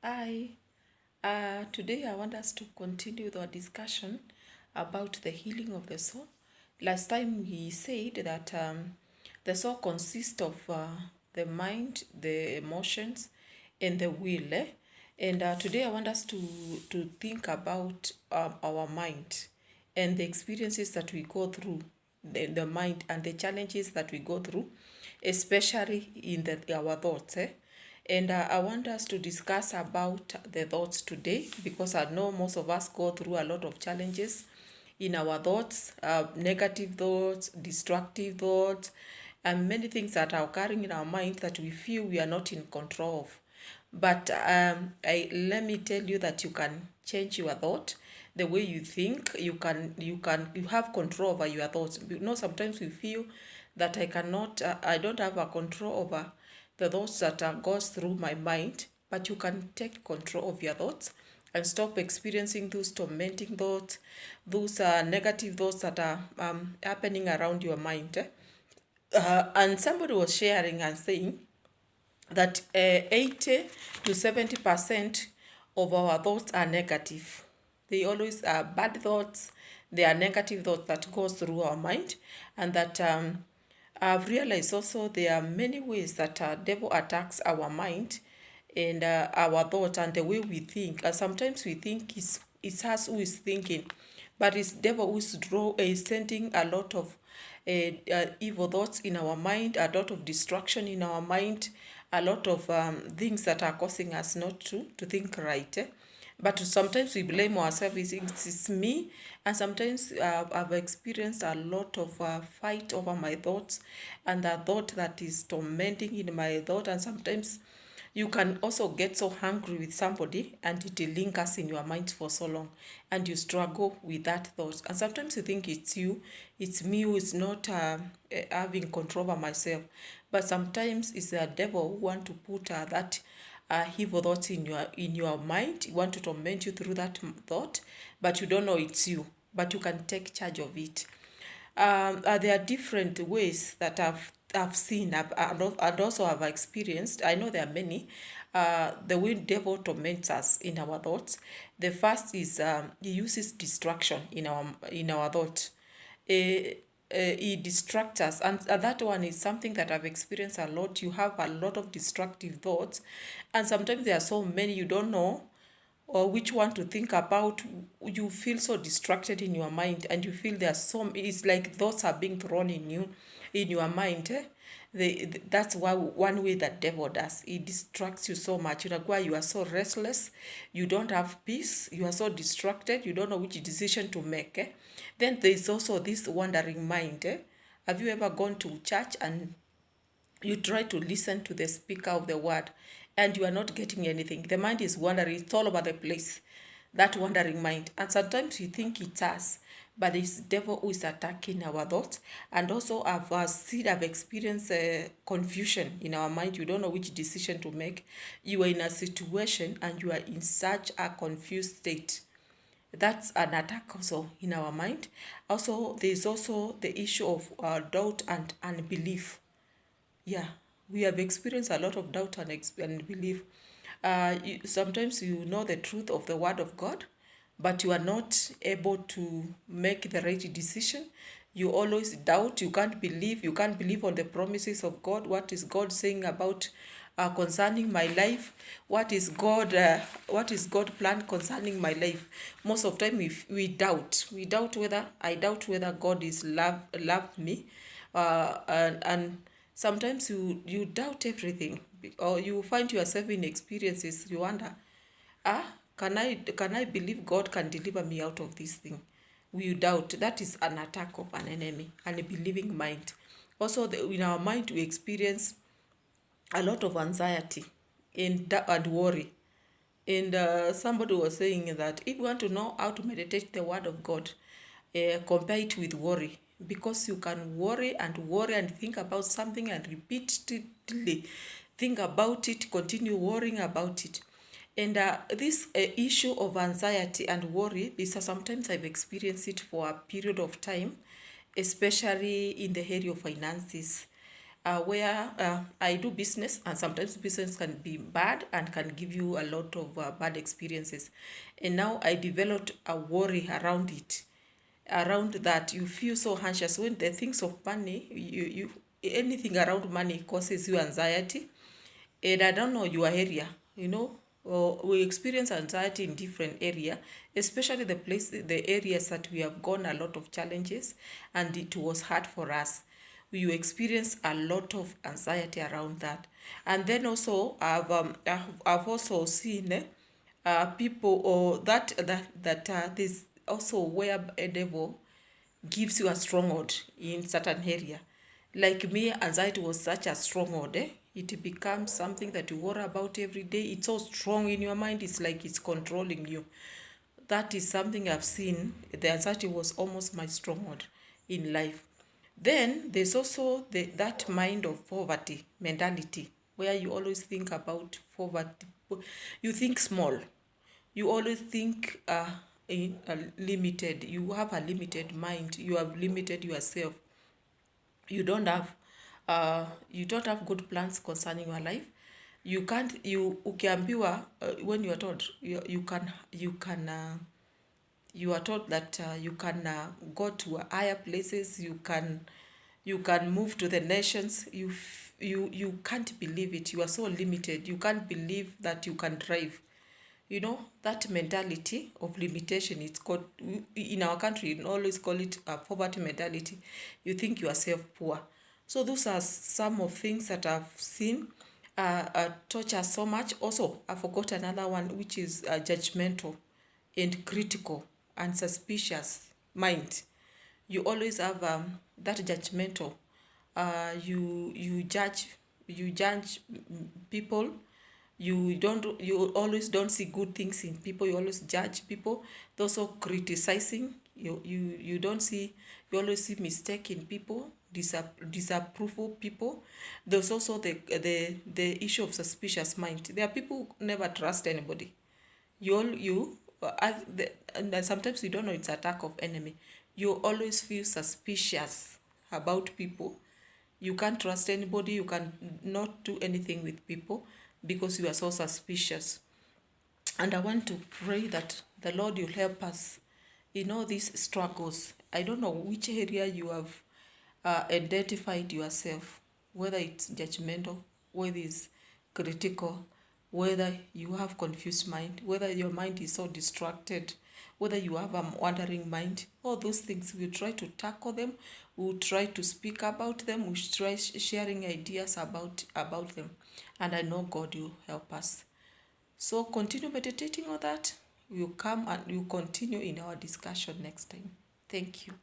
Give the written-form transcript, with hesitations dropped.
Hi, today I want us to continue the discussion about the healing of the soul. Last time we said that the soul consists of the mind, the emotions, and the will. And today I want us to think about our mind and the experiences that we go through, the mind, and the challenges that we go through, especially in our thoughts. And I want us to discuss about the thoughts today because I know most of us go through a lot of challenges in our thoughts, negative thoughts, destructive thoughts, and many things that are occurring in our mind that we feel we are not in control of. But let me tell you that you can change your thought, the way you think. You have control over your thoughts. Sometimes we feel that I don't have a control over the thoughts that goes through my mind, but you can take control of your thoughts and stop experiencing those tormenting thoughts, those negative thoughts that are happening around your mind. And somebody was sharing and saying that 80 to 70% of our thoughts are negative. They always are bad thoughts. They are negative thoughts that goes through our mind, and that I've realized also there are many ways that devil attacks our mind and our thoughts and the way we think. And sometimes we think it's us who is thinking, but it's devil is sending a lot of evil thoughts in our mind, a lot of destruction in our mind, a lot of things that are causing us not to think right. But sometimes we blame ourselves, it's me. And sometimes I've experienced a lot of fight over my thoughts and the thought that is tormenting in my thought. And sometimes you can also get so angry with somebody and it lingers in your mind for so long and you struggle with that thought. And sometimes you think it's me who is not having control over myself. But sometimes it's the devil who want to put that evil thoughts in your mind. You want to torment you through that thought, but you don't know it's you. But you can take charge of it. There are different ways that I've seen and also have experienced. I know there are many. The way devil torments us in our thoughts. The first is he uses distraction in our thought. He distracts us, and that one is something that I've experienced a lot. You have a lot of destructive thoughts, and sometimes there are so many you don't know or which one to think about. You feel so distracted in your mind and you feel there's so it's like thoughts are being thrown in your mind. That's why one way that devil does, it distracts you so much. You are so restless, you don't have peace, you are so distracted, you don't know which decision to make. Then there's also this wandering mind. Have you ever gone to church and you try to listen to the speaker of the word and you are not getting anything? The mind is wandering, it's all over the place, that wandering mind. And sometimes you think it's us, but it's devil who is attacking our thoughts. And also I've experienced confusion in our mind. You don't know which decision to make. You are in a situation and you are in such a confused state. That's an attack also in our mind. Also, there's also the issue of doubt and unbelief. Yeah, we have experienced a lot of doubt and belief. Sometimes you know the truth of the word of God, but you are not able to make the right decision. You always doubt. You can't believe on the promises of God. What is God saying about concerning my life? What is God plan concerning my life? Most of the time we doubt. I doubt whether God is loved me, and sometimes you doubt everything, or you find yourself in experiences. You wonder, can I believe God can deliver me out of this thing? We doubt. That is an attack of an enemy, and a believing mind. Also, in our mind, we experience a lot of anxiety and worry. And somebody was saying that if you want to know how to meditate the word of God, compare it with worry. Because you can worry and think about something and repeatedly think about it, continue worrying about it. And this issue of anxiety and worry, sometimes I've experienced it for a period of time, especially in the area of finances. where I do business, and sometimes business can be bad and can give you a lot of bad experiences. And now I developed a worry around it, around that. You feel so anxious when the things of money, you anything around money causes you anxiety. And I don't know your area, we experience anxiety in different area, especially the areas that we have gone a lot of challenges and it was hard for us. We experience a lot of anxiety around that. And then also I've also seen people, or that this also where a devil gives you a stronghold in certain area. Like me, anxiety was such a stronghold. It becomes something that you worry about every day. It's so strong in your mind. It's like it's controlling you. That is something I've seen. The anxiety was almost my stronghold in life. Then there's also that mind of poverty mentality, where you always think about poverty. You think small. You always think limited. You have a limited mind. You have limited yourself. You don't have good plans concerning your life. You can't, ukiambiwa, when you are told you are told that you can go to higher places, you can move to the nations. You can't believe it. You are so limited. You can't believe that you can drive. That mentality of limitation, it's called, in our country, we always call it a poverty mentality. You think yourself poor. So those are some of things that I've seen torture so much. Also, I forgot another one, which is judgmental and critical and suspicious mind. You always have that judgmental. You judge people. You always don't see good things in people. You always judge people. There's also criticizing. You don't see, you always see mistake in people, disapproval people. There's also the issue of suspicious mind. There are people who never trust anybody. And then sometimes you don't know it's attack of enemy. You always feel suspicious about people. You can't trust anybody. You can not do anything with people because you are so suspicious. And I want to pray that the Lord will help us in all these struggles. I don't know which area you have identified yourself, whether it's judgmental, whether it's critical, whether you have confused mind, whether your mind is so distracted, whether you have a wandering mind. All those things, we'll try to tackle them. We'll try to speak about them. We'll try sharing ideas about them. And I know God will help us. So continue meditating on that. We'll come and we'll continue in our discussion next time. Thank you.